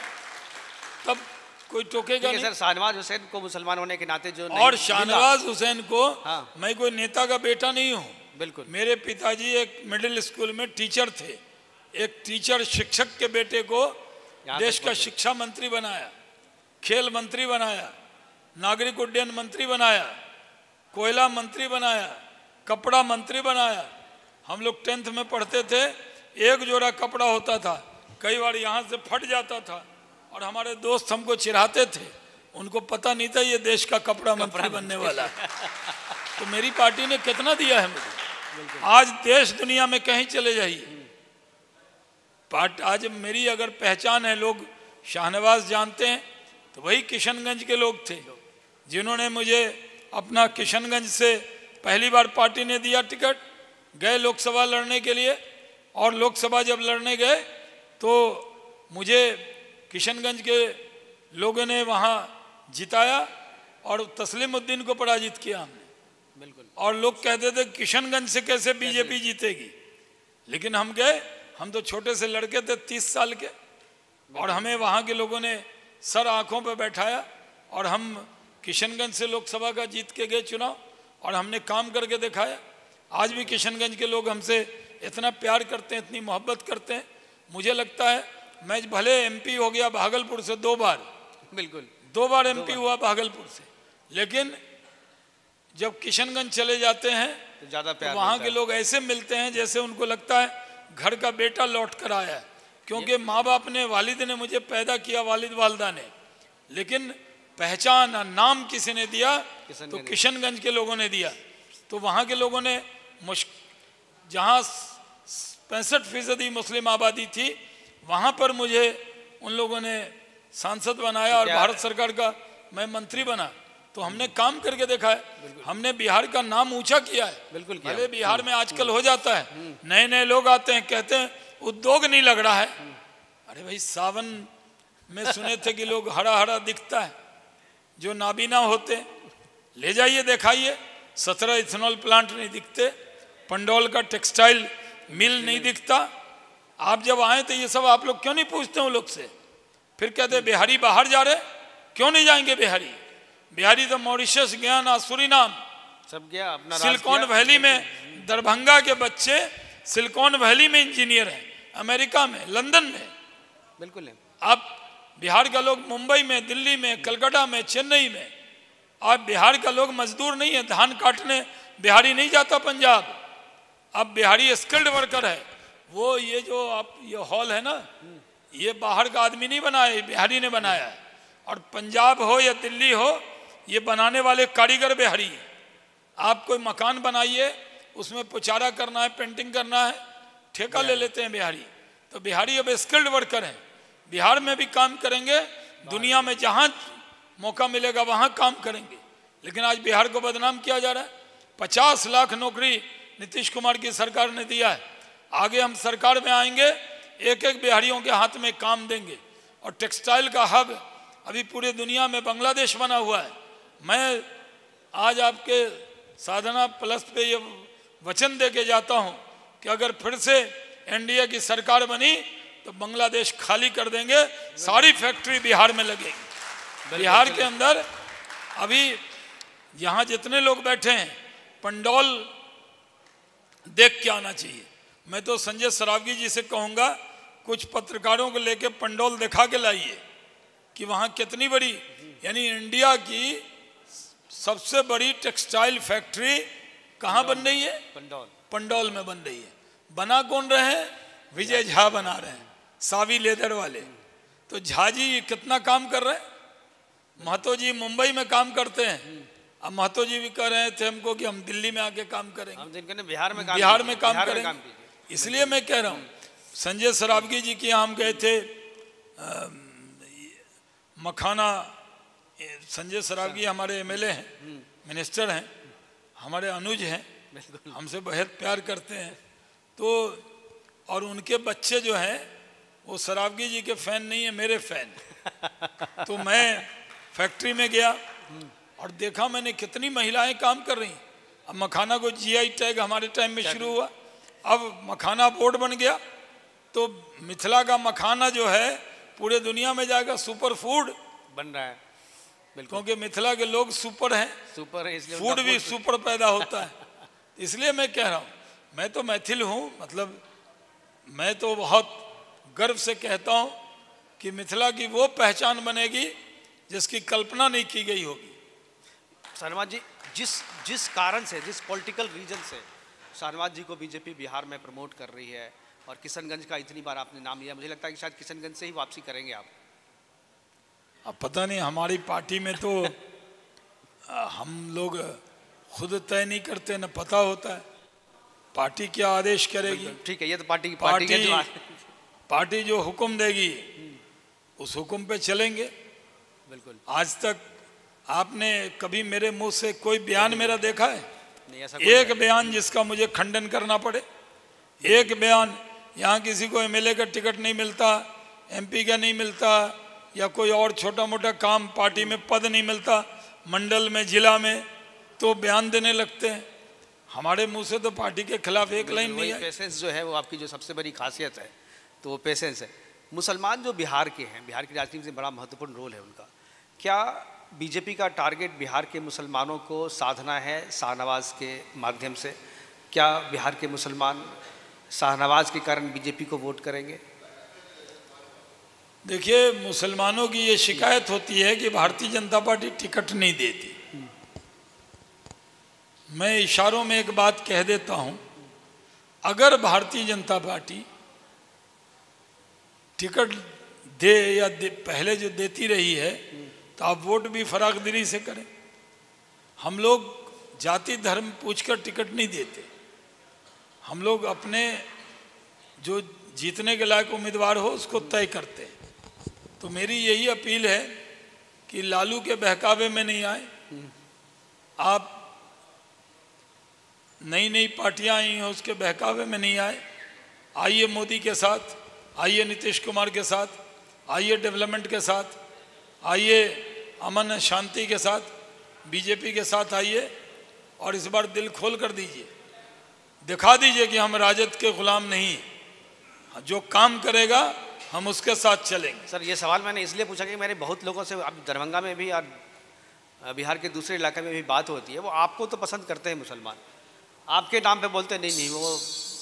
तब कोई टोकेगा नहीं। सर शाहनवाज हुसैन को मुसलमान होने के नाते जो और शाहनवाज हुसैन को, मैं कोई नेता का बेटा नहीं हूँ। बिल्कुल। मेरे पिताजी एक मिडिल स्कूल में टीचर थे, एक टीचर शिक्षक के बेटे को देश का शिक्षा मंत्री बनाया, खेल मंत्री बनाया, नागरिक उड्डयन मंत्री बनाया, कोयला मंत्री बनाया, कपड़ा मंत्री बनाया। हम लोग 10th में पढ़ते थे, एक जोड़ा कपड़ा होता था, कई बार यहाँ से फट जाता था और हमारे दोस्त हमको चिढ़ाते थे, उनको पता नहीं था ये देश का कपड़ा मंत्री बनने वाला है। तो मेरी पार्टी ने कितना दिया है मुझे। आज देश दुनिया में कहीं चले जाइए, आज मेरी अगर पहचान है, लोग शाहनवाज जानते हैं, तो वही किशनगंज के लोग थे जिन्होंने मुझे अपना किशनगंज से पहली बार पार्टी ने दिया टिकट, गए लोकसभा लड़ने के लिए। और लोकसभा जब लड़ने गए तो मुझे किशनगंज के लोगों ने वहाँ जिताया और तस्लीमुद्दीन को पराजित किया हमने। बिल्कुल। और लोग कहते थे किशनगंज से कैसे बीजेपी जीतेगी, लेकिन हम गए, हम तो छोटे से लड़के थे 30 साल के, और हमें वहाँ के लोगों ने सर आंखों पर बैठाया और हम किशनगंज से लोकसभा का जीत के गए चुनाव, और हमने काम करके दिखाया। आज भी किशनगंज के लोग हमसे इतना प्यार करते हैं, इतनी मोहब्बत करते हैं। मुझे लगता है मैं भले एमपी हो गया भागलपुर से 2 बार, बिल्कुल 2 बार एमपी हुआ भागलपुर से, लेकिन जब किशनगंज चले जाते हैं तो ज़्यादा प्यार, वहाँ के लोग ऐसे मिलते हैं जैसे उनको लगता है घर का बेटा लौट कर आया है। क्योंकि माँ बाप ने, वालिद ने मुझे पैदा किया, वालिद वालदा ने, लेकिन पहचान और नाम किसी ने दिया तो किशनगंज के लोगों ने दिया। तो वहाँ के लोगों ने जहाँ 65% मुस्लिम आबादी थी, वहाँ पर मुझे उन लोगों ने सांसद बनाया और भारत सरकार का मैं मंत्री बना। तो हमने काम करके देखा है, हमने बिहार का नाम ऊंचा किया है। बिल्कुल। भले बिहार में आजकल हो जाता है, नए नए लोग आते हैं, कहते हैं उद्योग नहीं लग रहा है। अरे भाई, सावन में सुने थे कि लोग हरा हरा दिखता है, जो नाबीना होते ले जाइए दिखाइए, 17 इथेनॉल प्लांट नहीं दिखते, पंडौल का टेक्सटाइल मिल नहीं दिखता। आप जब आए तो ये सब आप लोग क्यों नहीं पूछते उन लोग से? फिर कहते बिहारी बाहर जा रहे, क्यों नहीं जाएंगे बिहारी? बिहारी तो मॉरिशस गया ना, सूरीनाम सब गया, अपना सिलिकॉन वैली में। दरभंगा के बच्चे सिलिकॉन वैली में इंजीनियर हैं, अमेरिका में, लंदन में। बिल्कुल नहीं। अब बिहार का लोग मुंबई में, दिल्ली में, कलकत्ता में, चेन्नई में। अब बिहार का लोग मजदूर नहीं है, धान काटने बिहारी नहीं जाता पंजाब। अब बिहारी स्किल्ड वर्कर है। वो ये जो आप ये हॉल है ना, ये बाहर का आदमी नहीं बनाया, ये बिहारी ने बनाया है। और पंजाब हो या दिल्ली हो, ये बनाने वाले कारीगर बिहारी है। आप कोई मकान बनाइए, उसमें पुचारा करना है, पेंटिंग करना है, ठेका ले लेते हैं बिहारी। तो बिहारी अब स्किल्ड वर्कर हैं, बिहार में भी काम करेंगे, दुनिया में जहाँ मौका मिलेगा वहाँ काम करेंगे। लेकिन आज बिहार को बदनाम किया जा रहा है। 50 लाख नौकरी नीतीश कुमार की सरकार ने दिया है। आगे हम सरकार में आएंगे, एक एक बिहारियों के हाथ में काम देंगे। और टेक्सटाइल का हब अभी पूरे दुनिया में बांग्लादेश बना हुआ है। मैं आज आपके साधना प्लस पे ये वचन दे के जाता हूँ कि अगर फिर से एनडीए की सरकार बनी तो बांग्लादेश खाली कर देंगे, सारी फैक्ट्री बिहार में लगेगी। बिहार के अंदर अभी यहाँ जितने लोग बैठे हैं, पंडौल देख के आना चाहिए। मैं तो संजय सरावगी जी से कहूँगा, कुछ पत्रकारों को लेके पंडौल दिखा के लाइए कि वहाँ कितनी बड़ी, यानी इंडिया की सबसे बड़ी टेक्सटाइल फैक्ट्री कहाँ बन रही है? पंडौल में बन रही है। बना कौन रहे हैं? विजय झा बना रहे हैं, सावी लेदर वाले। तो झा जी कितना काम कर रहे हैं। महतो जी मुंबई में काम करते हैं। अब महतो जी भी कह रहे थे हमको कि हम दिल्ली में आके काम करेंगे, हम जिनके बिहार में काम करेंगे। इसलिए मैं कह रहा हूँ, संजय सरावगी जी के यहाँ हम गए थे, मखाना। संजय सरावगी हमारे एमएलए हैं, मिनिस्टर हैं, हमारे अनुज हैं, हमसे बहुत प्यार करते हैं। तो और उनके बच्चे जो हैं वो सरावगी जी के फैन नहीं है, मेरे फैन। तो मैं फैक्ट्री में गया और देखा मैंने कितनी महिलाएं काम कर रही। अब मखाना को जीआई टैग हमारे टाइम में शुरू हुआ, अब मखाना बोर्ड बन गया। तो मिथिला का मखाना जो है पूरे दुनिया में जाएगा, सुपर फूड बन रहा है। क्योंकि मिथिला के लोग सुपर हैं, सुपर है, इसलिए फूड भी सुपर पैदा होता है। इसलिए मैं कह रहा हूँ, मैं तो मैथिल हूँ, मतलब मैं तो बहुत गर्व से कहता हूँ कि मिथिला की वो पहचान बनेगी जिसकी कल्पना नहीं की गई होगी। शाहनवाज जी, जिस कारण से, जिस पॉलिटिकल रीजन से शाहनवाज जी को बीजेपी बिहार में प्रमोट कर रही है, और किशनगंज का इतनी बार आपने नाम लिया, मुझे लगता है कि शायद किशनगंज से ही वापसी करेंगे आप। अब पता नहीं, हमारी पार्टी में तो हम लोग खुद तय नहीं करते, न पता होता है पार्टी क्या आदेश करेगी। ठीक है, ये तो पार्टी पार्टी जो हुक्म देगी उस हुक्म पे चलेंगे। बिल्कुल। आज तक आपने कभी मेरे मुंह से कोई बयान मेरा देखा है? नहीं, ऐसा एक बयान जिसका मुझे खंडन करना पड़े, एक बयान। यहाँ किसी को एमएलए का टिकट नहीं मिलता, एमपी का नहीं मिलता, या कोई और छोटा मोटा काम, पार्टी में पद नहीं मिलता, मंडल में, जिला में, तो बयान देने लगते हैं। हमारे मुंह से तो पार्टी के खिलाफ एक लाइन नहीं है। पेशेंस जो है वो आपकी जो सबसे बड़ी खासियत है, तो वो पेशेंस है। मुसलमान जो बिहार के हैं, बिहार की राजनीति में बड़ा महत्वपूर्ण रोल है उनका। क्या बीजेपी का टारगेट बिहार के मुसलमानों को साधना है शाहनवाज के माध्यम से? क्या बिहार के मुसलमान शाहनवाज के कारण बीजेपी को वोट करेंगे? देखिए, मुसलमानों की ये शिकायत होती है कि भारतीय जनता पार्टी टिकट नहीं देती। मैं इशारों में एक बात कह देता हूं, अगर भारतीय जनता पार्टी टिकट दे या पहले जो देती रही है, तो आप वोट भी फरागदिली से करें। हम लोग जाति धर्म पूछकर टिकट नहीं देते। हम लोग अपने जो जीतने के लायक उम्मीदवार हो उसको तय करते हैं। तो मेरी यही अपील है कि लालू के बहकावे में नहीं आए। आप नई नई पार्टियां आई हैं उसके बहकावे में नहीं आए। आइए मोदी के साथ, आइए नीतीश कुमार के साथ, आइए डेवलपमेंट के साथ, आइए अमन शांति के साथ, बीजेपी के साथ आइए और इस बार दिल खोल कर दीजिए, दिखा दीजिए कि हम राजद के गुलाम नहीं, जो काम करेगा हम उसके साथ चलेंगे। सर ये सवाल मैंने इसलिए पूछा कि मैंने बहुत लोगों से, अब दरभंगा में भी और बिहार के दूसरे इलाके में भी बात होती है, वो आपको तो पसंद करते हैं मुसलमान, आपके नाम पे बोलते नहीं नहीं वो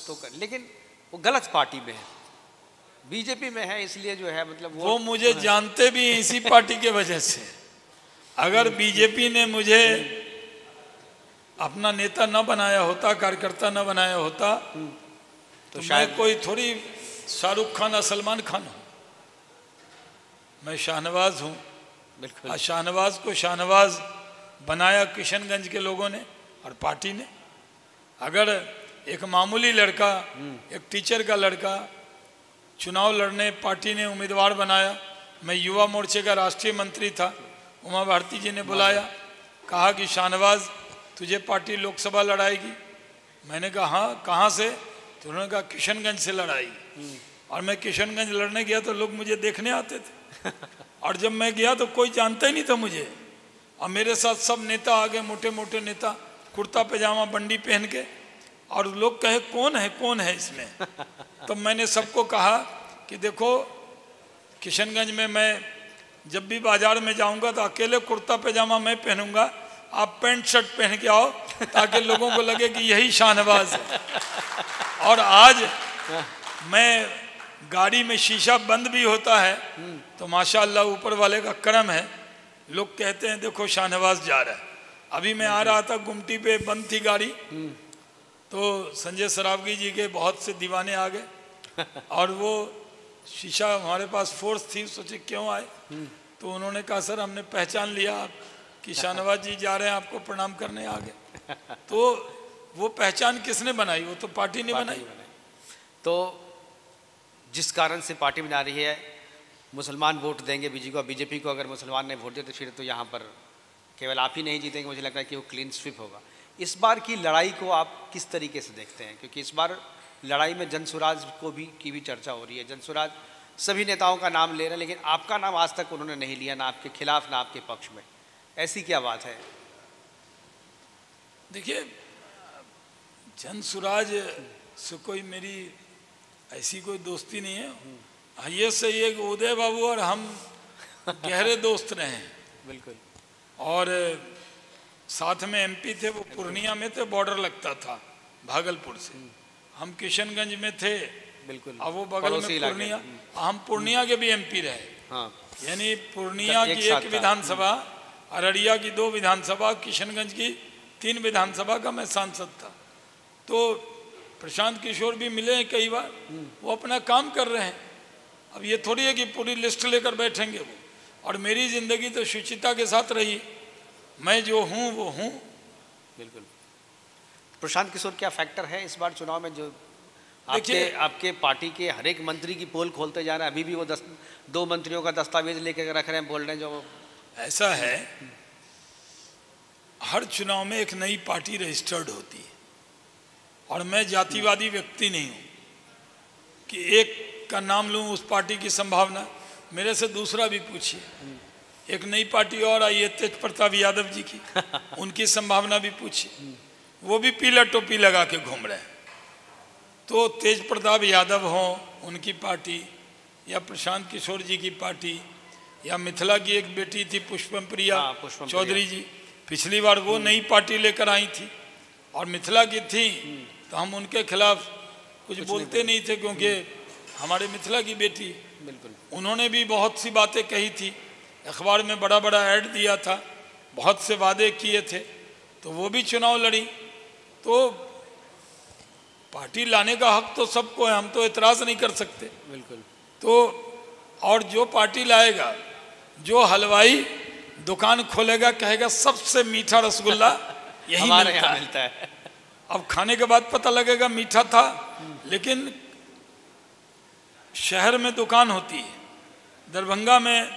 तो लेकिन वो गलत पार्टी में है, बीजेपी में है, इसलिए जो है मतलब वो मुझे जानते भी हैं इसी पार्टी के वजह से। अगर बीजेपी ने मुझे अपना नेता न बनाया होता, कार्यकर्ता न बनाया होता, तो शायद कोई थोड़ी शाहरुख खान या सलमान खान हूं, मैं शाहनवाज हूं। बिल्कुल। और शाहनवाज को शाहनवाज बनाया किशनगंज के लोगों ने और पार्टी ने। अगर एक मामूली लड़का, एक टीचर का लड़का चुनाव लड़ने पार्टी ने उम्मीदवार बनाया, मैं युवा मोर्चे का राष्ट्रीय मंत्री था, उमा भारती जी ने बुलाया, कहा कि शाहनवाज तुझे पार्टी लोकसभा लड़ाएगी, मैंने कहा हाँ, कहाँ से? तो उन्होंने कहा किशनगंज से लड़ाएगी। और मैं किशनगंज लड़ने गया तो लोग मुझे देखने आते थे और जब मैं गया तो कोई जानता ही नहीं था मुझे, और मेरे साथ सब नेता आ गए, मोटे मोटे नेता, कुर्ता पैजामा बंडी पहन के, और लोग कहे कौन है इसमें? तो मैंने सबको कहा कि देखो किशनगंज में मैं जब भी बाजार में जाऊंगा तो अकेले कुर्ता पैजामा मैं पहनूंगा, आप पैंट शर्ट पहन के आओ ताकि लोगों को लगे कि यही शाहनवाज है। और आज मैं गाड़ी में शीशा बंद भी होता है तो माशाअल्लाह ऊपर वाले का करम है, लोग कहते हैं देखो शाहनवाज जा रहा है। अभी मैं आ रहा था, गुमटी पे बंद थी गाड़ी, तो संजय सरावगी जी के बहुत से दीवाने आ गए और वो शीशा हमारे पास फोर्स थी, सोचे क्यों आए, तो उन्होंने कहा सर हमने पहचान लिया आप कि शाहनवाज जी जा रहे हैं, आपको प्रणाम करने आ गए। तो वो पहचान किसने बनाई? वो तो पार्टी ने बनाई। तो जिस कारण से पार्टी बना रही है, मुसलमान वोट देंगे बीजेपी को, अगर मुसलमान ने वोट दिया तो फिर तो यहाँ पर केवल आप ही नहीं जीतेंगे, मुझे लगता है कि वो क्लीन स्वीप होगा। इस बार की लड़ाई को आप किस तरीके से देखते हैं? क्योंकि इस बार लड़ाई में जनसुराज की भी चर्चा हो रही है, जनसुराज सभी नेताओं का नाम ले रहे हैं, लेकिन आपका नाम आज तक उन्होंने नहीं लिया, ना आपके खिलाफ ना आपके पक्ष में, ऐसी क्या बात है? देखिए जनसुराज से कोई मेरी ऐसी कोई दोस्ती नहीं है, ये सही है कि उदय बाबू और हम गहरे दोस्त रहे हैं। बिल्कुल। और साथ में एमपी थे, वो पूर्णिया में थे, बॉर्डर लगता था भागलपुर से, हम किशनगंज में थे। बिल्कुल। अब वो बगल में पूर्णिया, हम पूर्णिया के भी एमपी रहे। हाँ। यानी पूर्णिया की एक विधानसभा, अररिया की 2 विधानसभा, किशनगंज की 3 विधानसभा का मैं सांसद था। तो प्रशांत किशोर भी मिले हैं कई बार, वो अपना काम कर रहे हैं। अब ये थोड़ी है कि पूरी लिस्ट लेकर बैठेंगे वो, और मेरी जिंदगी तो शुचिता के साथ रही, मैं जो हूँ वो हूँ। बिल्कुल। प्रशांत किशोर क्या फैक्टर है इस बार चुनाव में? जो आपके पार्टी के हर एक मंत्री की पोल खोलते जा रहे हैं, अभी भी वो 2 मंत्रियों का दस्तावेज लेकर रख रहे हैं, बोल रहे हैं जो ऐसा है। हर चुनाव में एक नई पार्टी रजिस्टर्ड होती है, और मैं जातिवादी व्यक्ति नहीं हूँ कि एक का नाम लूँ उस पार्टी की संभावना। मेरे से दूसरा भी पूछिए, एक नई पार्टी और आई है तेज प्रताप यादव जी की, उनकी संभावना भी पूछिए, वो भी पीला टोपी लगा के घूम रहे हैं। तो तेज प्रताप यादव हो उनकी पार्टी, या प्रशांत किशोर जी की पार्टी, या मिथिला की एक बेटी थी पुष्पम प्रिया चौधरी जी, पिछली बार वो नई पार्टी लेकर आई थी और मिथिला की थी, तो हम उनके खिलाफ कुछ बोलते नहीं थे, क्योंकि हमारे मिथिला की बेटी। बिल्कुल। उन्होंने भी बहुत सी बातें कही थी, अखबार में बड़ा बड़ा ऐड दिया था, बहुत से वादे किए थे, तो वो भी चुनाव लड़ी। तो पार्टी लाने का हक तो सबको है, हम तो एतराज़ नहीं कर सकते। बिल्कुल। तो और जो पार्टी लाएगा, जो हलवाई दुकान खोलेगा कहेगा सबसे मीठा रसगुल्ला यही मिलता है। अब खाने के बाद पता लगेगा मीठा था, लेकिन शहर में दुकान होती है। दरभंगा में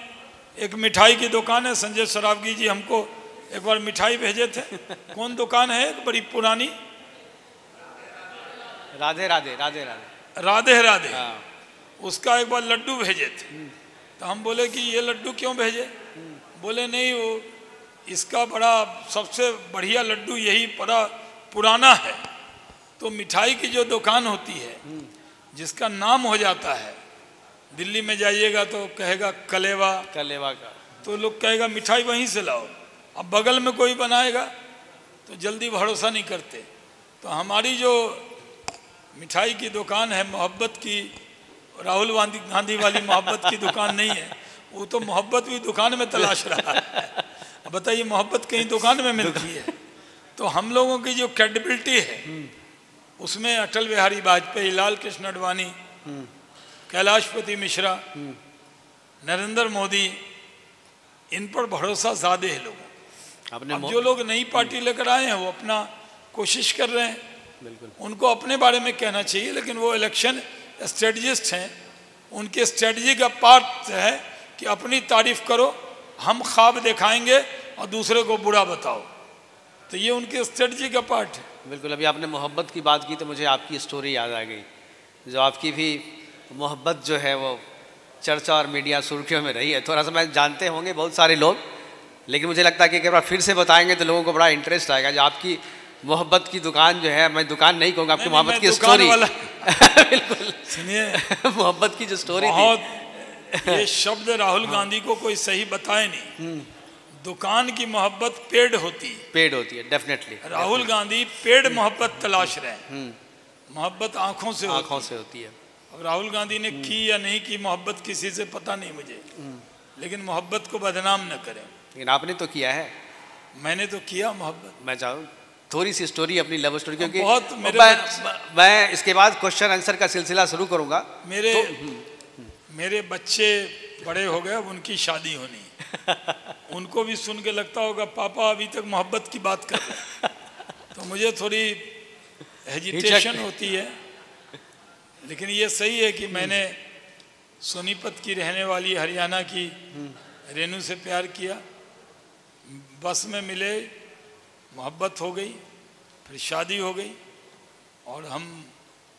एक मिठाई की दुकान है, संजय सरावगी जी हमको एक बार मिठाई भेजे थे। कौन दुकान है? एक बड़ी पुरानी, राधे राधे राधे राधे राधे राधे। हाँ। उसका एक बार लड्डू भेजे थे, तो हम बोले कि ये लड्डू क्यों भेजे? बोले नहीं, वो इसका बड़ा सबसे बढ़िया लड्डू यही बड़ा पुराना है। तो मिठाई की जो दुकान होती है जिसका नाम हो जाता है, दिल्ली में जाइएगा तो कहेगा कलेवा, कलेवा का, तो लोग कहेगा मिठाई वहीं से लाओ। अब बगल में कोई बनाएगा तो जल्दी भरोसा नहीं करते। तो हमारी जो मिठाई की दुकान है, मोहब्बत की, राहुल गांधी वाली मोहब्बत की दुकान नहीं है, वो तो मोहब्बत भी दुकान में तलाश रहा है। अब बताइए मोहब्बत कहीं दुकान में मिलती है? तो हम लोगों की जो क्रेडिबिलिटी है उसमें अटल बिहारी वाजपेयी, लाल कृष्ण आडवाणी, कैलाशपति मिश्रा, नरेंद्र मोदी, इन पर भरोसा ज़्यादा है लोगों। अब जो लोग नई पार्टी लेकर आए हैं वो अपना कोशिश कर रहे हैं, बिल्कुल उनको अपने बारे में कहना चाहिए, लेकिन वो इलेक्शन स्ट्रेटजिस्ट हैं, उनके स्ट्रेटजी का पार्ट है कि अपनी तारीफ करो, हम ख्वाब दिखाएंगे और दूसरे को बुरा बताओ। तो ये उनके स्ट्रेटजी का पार्ट है। बिल्कुल। अभी आपने मोहब्बत की बात की तो मुझे आपकी स्टोरी याद आ गई, जो आपकी भी मोहब्बत जो है वो चर्चा और मीडिया सुर्खियों में रही है। थोड़ा सा मैं जानते होंगे बहुत सारे लोग, लेकिन मुझे लगता है कि एक बार फिर से बताएंगे तो लोगों को बड़ा इंटरेस्ट आएगा। जो आपकी मोहब्बत की दुकान जो है, मैं दुकान नहीं कहूँगा, आपकी मोहब्बत की स्टोरी बिल्कुल सुनिए, मोहब्बत की जो स्टोरी बहुत ये शब्द राहुल गांधी को कोई सही बताए नहीं। दुकान की मोहब्बत पेड़ होती है, पेड़ होती है, डेफिनेटली। राहुल गांधी पेड़ मोहब्बत तलाश रहे हैं। मोहब्बत आंखों से होती है। अब राहुल गांधी ने की या नहीं की मोहब्बत किसी से पता नहीं मुझे, लेकिन मोहब्बत को बदनाम न करें। लेकिन आपने तो किया है। मैंने तो किया मोहब्बत। मैं चाहूँ थोड़ी सी स्टोरी, अपनी लव स्टोरी, क्योंकि बहुत मैं इसके बाद क्वेश्चन आंसर का सिलसिला शुरू करूंगा। मेरे बच्चे बड़े हो गए, अब उनकी शादी होनी उनको भी सुन के लगता होगा पापा अभी तक मोहब्बत की बात कर रहे हैं, तो मुझे थोड़ी हेजिटेशन होती है। लेकिन ये सही है कि मैंने सोनीपत की रहने वाली हरियाणा की रेनू से प्यार किया, बस में मिले, मोहब्बत हो गई, फिर शादी हो गई, और हम,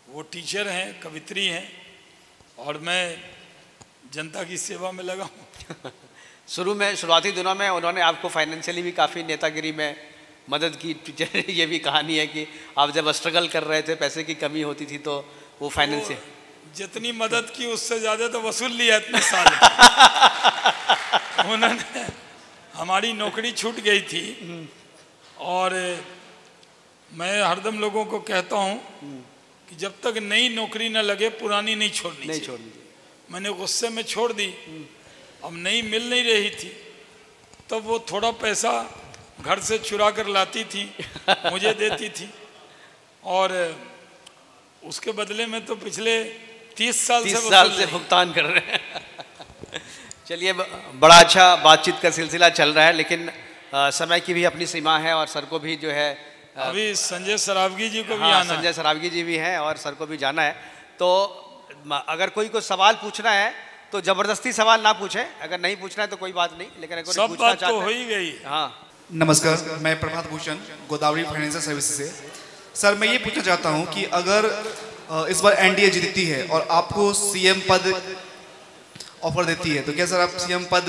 वो टीचर हैं, कवित्री हैं, और मैं जनता की सेवा में लगा हूँ। शुरुआती दिनों में उन्होंने आपको फाइनेंशियली भी काफ़ी नेतागिरी में मदद की। ये भी कहानी है कि आप जब स्ट्रगल कर रहे थे, पैसे की कमी होती थी, तो वो फाइनेंशियल जितनी मदद की उससे ज़्यादा तो वसूल लिया इतने साल। उन्होंने, हमारी नौकरी छूट गई थी, और मैं हरदम लोगों को कहता हूँ कि जब तक नई नौकरी न लगे पुरानी नहीं छोड़नी चाहिए। मैंने गुस्से में छोड़ दी, अब नई मिल नहीं रही थी, तब वो थोड़ा पैसा घर से चुरा कर लाती थी, मुझे देती थी, और उसके बदले में तो पिछले 30 साल से भुगतान कर रहे हैं। चलिए, बड़ा अच्छा बातचीत का सिलसिला चल रहा है, लेकिन समय की भी अपनी सीमा है, और सर को भी जो है अभी संजय सरावगी जी को भी आना है। संजय सरावगी जी भी हैं और सर को भी जाना है। तो अगर कोई सवाल पूछना है तो जबरदस्ती सवाल ना पूछे, अगर नहीं पूछना है तो कोई बात नहीं, लेकिन अगर सब बात तो हो ही गई। हाँ, नमस्कार, मैं प्रभात भूषण, गोदावरी फाइनेंशियल सर्विसेज से। सर, मैं ये पूछना चाहता हूँ कि अगर इस बार एनडीए जीतती है और आपको सीएम पद ऑफर देती है, तो क्या सर आप सीएम पद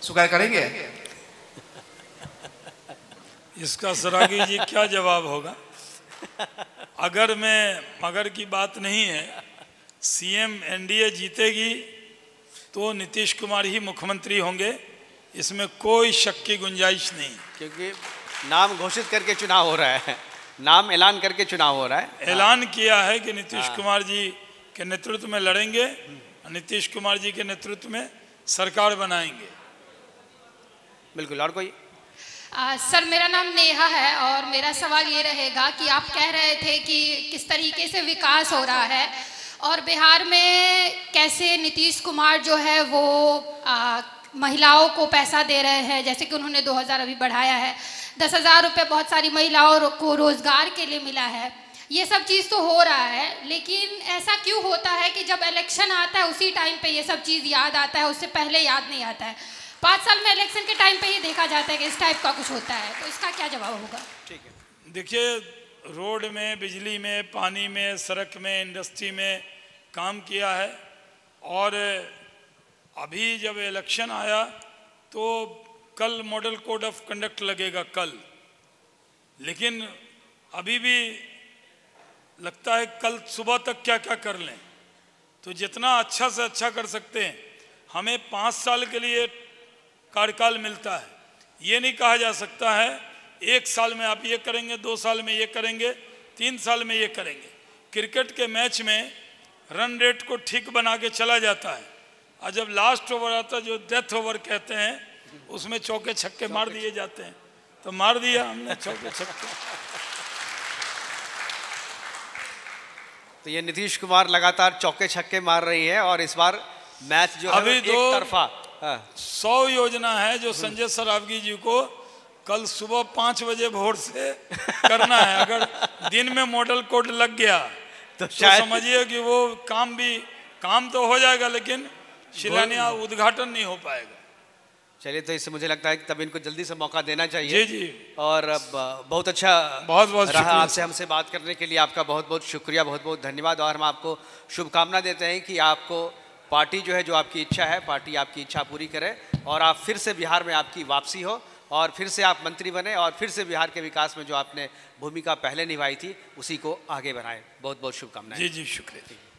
स्वीकार करेंगे? इसका सरागी जी क्या जवाब होगा? मगर की बात नहीं है, सीएम एनडीए जीतेगी तो नीतीश कुमार ही मुख्यमंत्री होंगे, इसमें कोई शक की गुंजाइश नहीं, क्योंकि नाम घोषित करके चुनाव हो रहा है, नाम ऐलान करके चुनाव हो रहा है। ऐलान किया है कि नीतीश कुमार जी के नेतृत्व में लड़ेंगे, नीतीश कुमार जी के नेतृत्व में सरकार बनाएंगे। बिल्कुल। और कोई? सर, मेरा नाम नेहा है, और मेरा सवाल ये रहेगा कि आप कह रहे थे कि किस तरीके से विकास हो रहा है, और बिहार में कैसे नीतीश कुमार जो है वो महिलाओं को पैसा दे रहे हैं, जैसे कि उन्होंने 2000 अभी बढ़ाया है, 10,000 रुपये बहुत सारी महिलाओं को रोजगार के लिए मिला है। ये सब चीज़ तो हो रहा है, लेकिन ऐसा क्यों होता है कि जब इलेक्शन आता है उसी टाइम पे ये सब चीज़ याद आता है, उससे पहले याद नहीं आता है? 5 साल में इलेक्शन के टाइम पे ये देखा जाता है कि इस टाइप का कुछ होता है, तो इसका क्या जवाब होगा? ठीक है। देखिए, रोड में, बिजली में, पानी में, सड़क में, इंडस्ट्री में काम किया है, और अभी जब इलेक्शन आया तो कल मॉडल कोड ऑफ कंडक्ट लगेगा कल, लेकिन अभी भी लगता है कल सुबह तक क्या क्या कर लें। तो जितना अच्छा से अच्छा कर सकते हैं, हमें 5 साल के लिए कार्यकाल मिलता है। ये नहीं कहा जा सकता है 1 साल में आप ये करेंगे, 2 साल में ये करेंगे, 3 साल में ये करेंगे। क्रिकेट के मैच में रन रेट को ठीक बना के चला जाता है, और जब लास्ट ओवर आता है जो डेथ ओवर कहते हैं, उसमें चौके छक्के मार दिए जाते हैं। तो मार दिया हमने चौके छक्के। तो ये नीतीश कुमार लगातार चौके छक्के मार रही है और इस बार मैच जो अभी है एक तरफा। 100 योजना है जो संजय सरावगी जी को कल सुबह 5 बजे भोर से करना है। अगर दिन में मॉडल कोड लग गया तो समझिए कि वो काम तो हो जाएगा, लेकिन शिलान्यास उद्घाटन नहीं हो पाएगा। चलिए, तो इससे मुझे लगता है कि तब इनको जल्दी से मौका देना चाहिए। जी जी। और बहुत अच्छा बहुत रहा आपसे हमसे बात करने के लिए। आपका बहुत बहुत शुक्रिया, बहुत बहुत धन्यवाद। और हम आपको शुभकामना देते हैं कि आपको पार्टी जो है, जो आपकी इच्छा है, पार्टी आपकी इच्छा पूरी करे और आप फिर से बिहार में आपकी वापसी हो और फिर से आप मंत्री बने और फिर से बिहार के विकास में जो आपने भूमिका पहले निभाई थी उसी को आगे बढ़ाएं। बहुत बहुत शुभकामनाएं। जी जी, शुक्रिया।